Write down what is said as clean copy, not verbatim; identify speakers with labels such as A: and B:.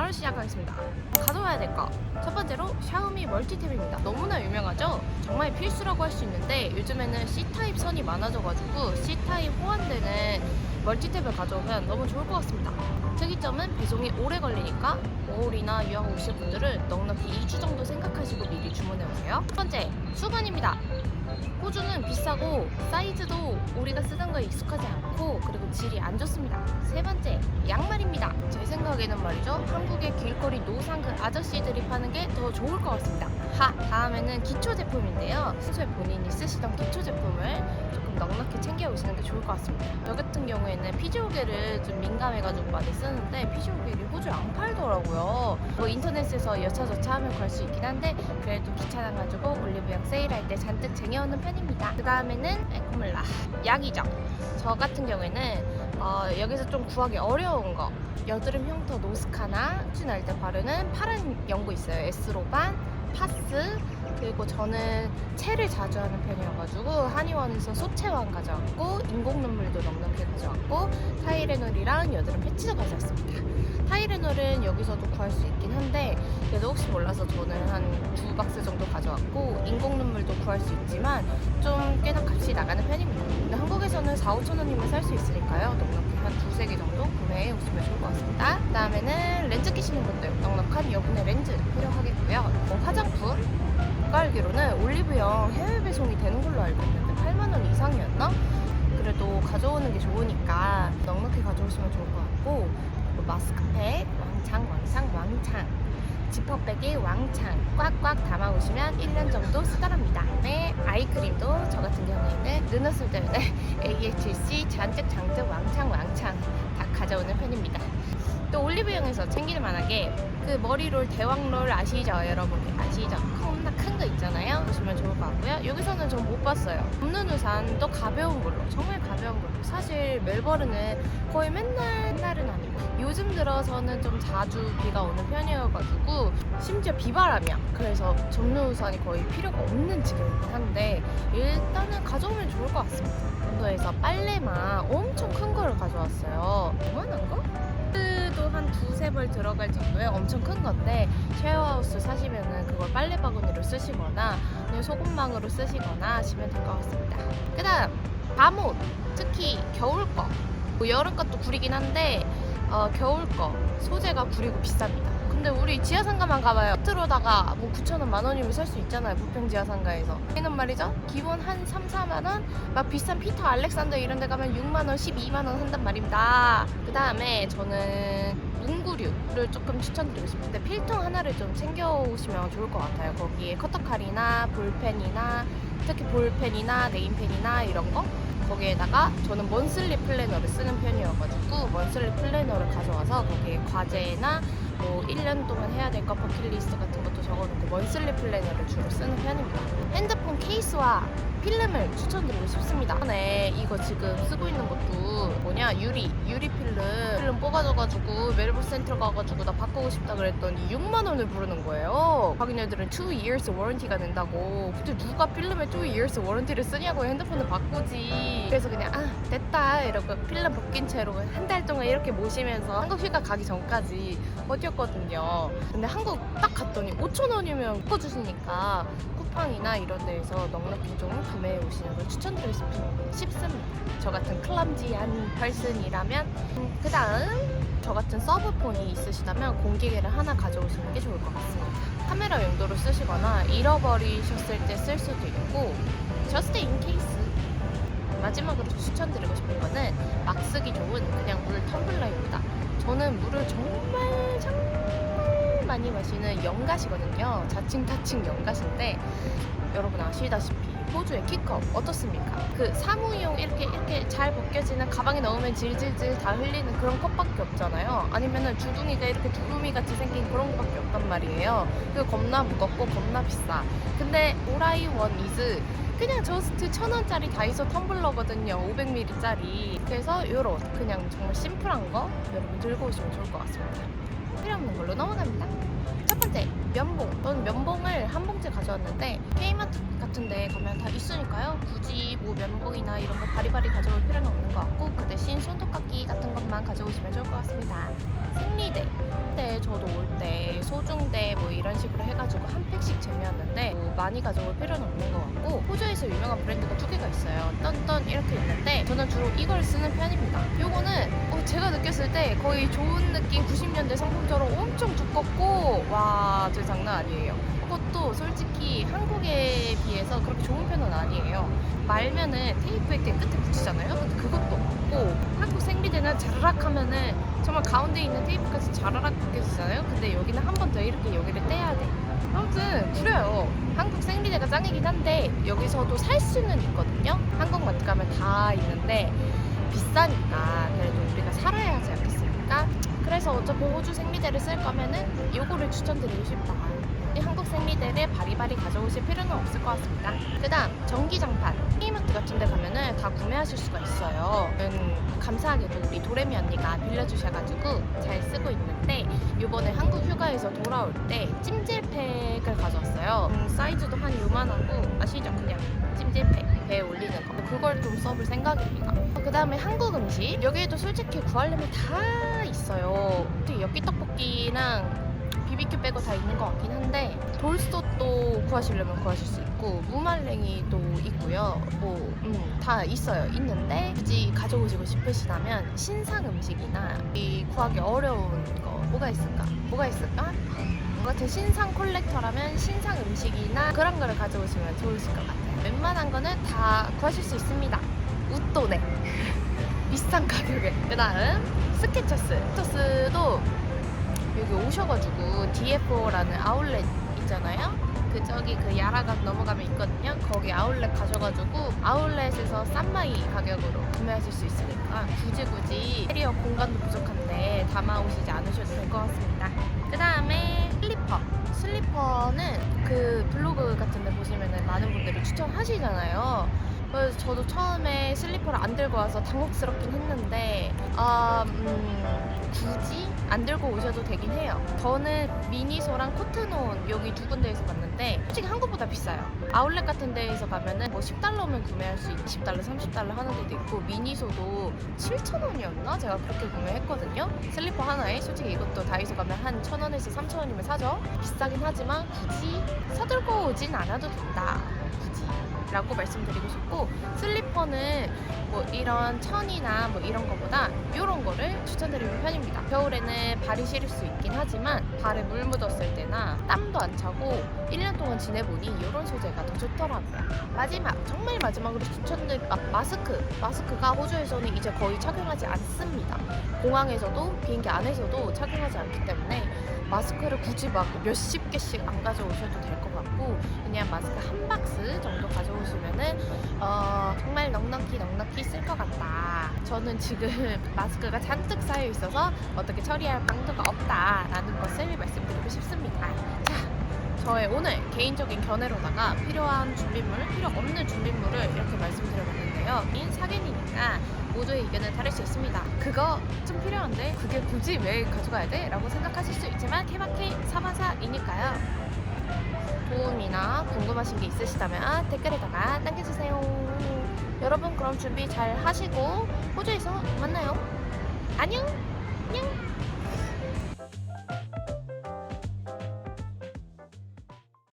A: 바로 시작하겠습니다. 가져와야 될 거 첫 번째로 샤오미 멀티탭입니다. 너무나 유명하죠? 정말 필수라고 할 수 있는데 요즘에는 C타입 선이 많아져가지고 C타입 호환되는 멀티탭을 가져오면 너무 좋을 것 같습니다. 특이점은 배송이 오래 걸리니까 5월이나 유학 오실 분들은 넉넉히 2주 정도 생각하시고 미리 주문해오세요. 첫 번째, 수건입니다. 호주는 비싸고 사이즈도 우리가 쓰던 거에 익숙하지 않고 그리고 질이 안 좋습니다. 세 번째, 양말입니다. 제 생각에는 말이죠, 한국의 길거리 노상 그 아저씨들이 파는 게 더 좋을 것 같습니다. 다음에는 기초 제품인데요. 평소에 본인이 쓰시던 기초 제품을 조금 넉넉히 챙겨 오시는 게 좋을 것 같습니다. 저 같은 경우에는 피지오겔을 좀 민감해가지고 많이 쓰는데 피지오겔이 호주에 안 팔더라고요. 뭐 인터넷에서 여차저차 하면 구할 수 있긴 한데 그래도 귀찮아가지고 올리브영 세일할 때 잔뜩 쟁여오는 편입니다. 그 다음에는 에코몰라 약이죠. 저 같은 경우에는 여기서 좀 구하기 어려운 거, 여드름 흉터 노스카나 날 때 바르는 파란 연고 있어요. 에스로반, 파스, 그리고 저는 체를 자주 하는 편이어가지고 한의원에서 소체왕 가져왔고 인공 눈물도 넉넉히 가져왔고 타이레놀이랑 여드름 패치도 가져왔습니다. 타이레놀은 여기서도 구할 수 있긴 한데 그래도 혹시 몰라서 저는 한 2박스 정도 가져왔고 인공 눈물도 구할 수 있지만 좀 꽤나 값이 나가는 편입니다. 근데 한국에서는 4-5천원이면 살 수 있으니까요. 넉넉히 한 2-3개 정도 구매해 오시면 좋을 것 같습니다. 그 다음에는 렌즈 끼시는 분들 넉넉한 여분의 렌즈 필요하겠고요. 화장품 알기로는 올리브영 해외 배송이 되는 걸로 알고 있는데 8만원 이상이었나? 그래도 가져오는 게 좋으니까 넉넉히 가져오시면 좋을 것 같고 마스크팩 왕창 지퍼백이 왕창 꽉꽉 담아오시면 1년 정도 쓰더랍니다. 네, 아이크림도 저 같은 경우에는 눈웃음 때문에 AHC 잔뜩 왕창 다 가져오는 편입니다. 또 올리브영에서 챙길 만하게 그 머리롤 대왕롤 아시죠? 여러분 아시죠? 겁나 큰 거 있잖아요. 보시면 좋을 것 같고요. 여기서는 전 못 봤어요. 없는 우산도 가벼운 걸로, 정말 가벼운 걸로. 사실 멜버른은 거의 맨날은 아니고 요즘 들어서는 좀 자주 비가 오는 편이어가지고 심지어 비바람이야. 그래서 접는 우산이 거의 필요가 없는 지경이긴 한데 일단은 가져오면 좋을 것 같습니다. 본도에서 빨래망 엄청 큰 거를 가져왔어요. 얼마나 거? 도 한 2-3벌 들어갈 정도의 엄청 큰 건데 쉐어하우스 사시면은 그걸 빨래 바구니로 쓰시거나 그냥 소금망으로 쓰시거나 하시면 될 것 같습니다. 그 다음 밤옷, 특히 겨울 거, 뭐 여름 것도 구리긴 한데 겨울 거 소재가 구리고 비쌉니다. 근데 우리 지하상가만 가봐요. 트로다가 뭐 9,000원, 만원이면 살 수 있잖아요. 부평 지하상가에서. 얘는 말이죠, 기본 한 3-4만원, 막 비싼 피터 알렉산더 이런 데 가면 6만원, 12만원 한단 말입니다. 그 다음에 저는 문구류를 조금 추천드리고 싶은데 필통 하나를 좀 챙겨오시면 좋을 것 같아요. 거기에 커터칼이나 볼펜이나 특히 볼펜이나 네임펜이나 이런 거, 거기에다가 저는 먼슬리 플래너를 쓰는 편이어가지고 먼슬리 플래너를 가져와서 거기에 과제나 뭐 1년 동안 해야 될 거 버킷리스트 같은 것도 적어놓고 먼슬리 플래너를 주로 쓰는 편입니다. 핸드폰 케이스와 필름을 추천드리고 싶습니다. 네, 이거 지금 쓰고 있는 것도 뭐냐, 유리 필름 뽑아줘가지고 멜버 센터 가가지고 나 바꾸고 싶다 그랬더니 6만원을 부르는 거예요. 자기네들은 2 years warranty가 된다고. 근데 누가 필름에 2 years warranty를 쓰냐고, 핸드폰을 바꾸지. 그래서 그냥 됐다 이러고 필름 벗긴 채로 한 달 동안 이렇게 모시면서 한국 휴가 가기 전까지 버텼거든요. 근데 한국 딱 갔더니 5,000원이면 바꿔주시니까 쿠팡이나 이런 데에서 넉넉히 좀 구매해 오시는 걸 추천드리고 싶습니다. 저 같은 클럼지한 펄슨이라면. 그 다음 저 같은 서브폰이 있으시다면 공기계를 하나 가져오시는 게 좋을 것 같습니다. 카메라 용도로 쓰시거나 잃어버리셨을 때 쓸 수도 있고 just in case. 마지막으로 추천드리고 싶은 거는 막 쓰기 좋은 그냥 물 텀블러입니다. 저는 물을 정말 많이 마시는 영가시거든요. 자칭 영가신데 여러분 아시다시피 호주의 키컵 어떻습니까? 그 사무용 이렇게 잘 벗겨지는, 가방에 넣으면 질질질 다 흘리는 그런 컵밖에 없잖아요. 아니면은 주둥이가 이렇게 두루미 같이 생긴 그런 것밖에 없단 말이에요. 그 겁나 무겁고 겁나 비싸. 근데 all I want is 그냥 저스트 1,000원짜리 다이소 텀블러거든요. 500ml짜리. 그래서 요런 그냥 정말 심플한 거 여러분 들고 오시면 좋을 것 같습니다. 필요 없는 걸로 넘어갑니다. 첫 번째, 면봉. 저는 면봉을 한 봉지 가져왔는데 K마트 같은 데 가면 다 있으니까요. 굳이 뭐 면봉이나 이런 거 바리바리 가져올 필요는 없는 것 같고 그 대신 손톱깎이 같은 것만 가져오시면 좋을 것 같습니다. 생리대. 때 저도 올 때 소중대 뭐 이런 식으로 해가지고 한 팩씩 재미었는데 뭐 많이 가져올 필요는 없는 것 같고, 호주에서 유명한 브랜드가 두 개가 있어요. 떤떤 이렇게 있는데 저는 주로 이걸 쓰는 편입니다. 요거는 제가 느꼈을 때 거의 좋은 느낌 90년대 상품처럼 엄청 두껍고 와, 저 장난 아니에요. 이것도 솔직히 한국에 비해서 그렇게 좋은 편은 아니에요. 말면은 테이프 이렇게 끝에 붙이잖아요. 근데 그것도 없고, 한국 생리대는 자르락 하면은 정말 가운데 있는 테이프까지 자르락 벗겨지잖아요. 근데 여기는 한 번 더 이렇게 여기를 떼야 돼. 아무튼 그래요. 한국 생리대가 짱이긴 한데 여기서도 살 수는 있거든요. 한국 마트 가면 다 있는데 비싸니까 그래도 우리가 살아야 하지 않겠습니까? 그래서 어차피 호주 생리대를 쓸 거면은 요거를 추천드리고 싶다. 이 한국 생리대를 바리바리 가져오실 필요는 없을 것 같습니다. 그 다음 전기장판. K마트 같은 데 가면은 다 구매하실 수가 있어요. 감사하게도 우리 도레미 언니가 빌려주셔가지고 잘 쓰고 있는데, 요번에 한국 휴가에서 돌아올 때 찜질팩을 가져왔어요. 사이즈도 한 요만하고, 아시죠? 그냥 찜질팩 배에 올리는 거. 그걸 좀 써볼 생각입니다. 그 다음에 한국 음식. 여기에도 솔직히 구하려면 다 있어요. 엽기 떡볶이랑 BBQ 빼고 다 있는 것 같긴 한데, 돌솥도 구하시려면 구하실 수 있고 무말랭이도 있고요. 다 있어요. 있는데 굳이 가져오시고 싶으시다면 신상 음식이나 이 구하기 어려운 거 뭐가 있을까? 같은 신상 콜렉터라면 신상 음식이나 그런 거를 가져오시면 좋으실 것 같아요. 웬만한 거는 다 구하실 수 있습니다. 웃돈에 비싼 가격에. 그 다음 스케쳐스도 여기 오셔가지고 DF4라는 아울렛 있잖아요. 저기 그 야라각 넘어가면 있거든요. 거기 아울렛 가셔가지고 아울렛에서 싼마이 가격으로 구매하실 수 있으니까 굳이 캐리어 공간도 부족한데 담아오시지 않으셔도 될 것 같습니다. 그 다음에 슬리퍼는 그 블로그 같은 데 보시면은 많은 분들이 추천하시잖아요. 그래서 저도 처음에 슬리퍼를 안 들고 와서 당혹스럽긴 했는데 굳이 안 들고 오셔도 되긴 해요. 저는 미니소랑 코트논 여기 두 군데에서 봤는데 솔직히 한국보다 비싸요. 아울렛 같은 데에서 가면은 뭐 10달러면 구매할 수 있고 20달러, 30달러 하는 데도 있고, 미니소도 7,000원이었나? 제가 그렇게 구매했거든요. 슬리퍼 하나에. 솔직히 이것도 다이소 가면 한 1,000원에서 3,000원이면 사죠. 비싸긴 하지만 굳이 사들고 오진 않아도 된다. 라고 말씀드리고 싶고, 슬리퍼는 뭐 이런 천이나 뭐 이런 거보다 이런 거를 추천드리는 편입니다. 겨울에는 발이 시릴 수 있긴 하지만 발에 물 묻었을 때나 땀도 안 차고 1년 동안 지내보니 이런 소재가 더 좋더라고요. 정말 마지막으로 추천드릴 마스크가 호주에서는 이제 거의 착용하지 않습니다. 공항에서도 비행기 안에서도 착용하지 않기 때문에 마스크를 굳이 막 몇십 개씩 안 가져오셔도 될 것 같고, 그냥 마스크 한 박스 정도 가져오시면은 정말 넉넉히 쓸 것 같다. 저는 지금 마스크가 잔뜩 쌓여 있어서 어떻게 처리할 방도가 없다라는 것을 말씀드리고 싶습니다. 자, 저의 오늘 개인적인 견해로다가 필요 없는 준비물을 이렇게 말씀드려봤는데요. 사견이니까 모두의 의견은 다를 수 있습니다. 그거 좀 필요한데 그게 굳이 왜 가져가야 돼? 라고 생각하실 수 있지만 케바케 사바사이니까요. 도움이나 궁금하신 게 있으시다면 댓글에다가 남겨주세요. 여러분 그럼 준비 잘 하시고 호주에서 만나요. 안녕.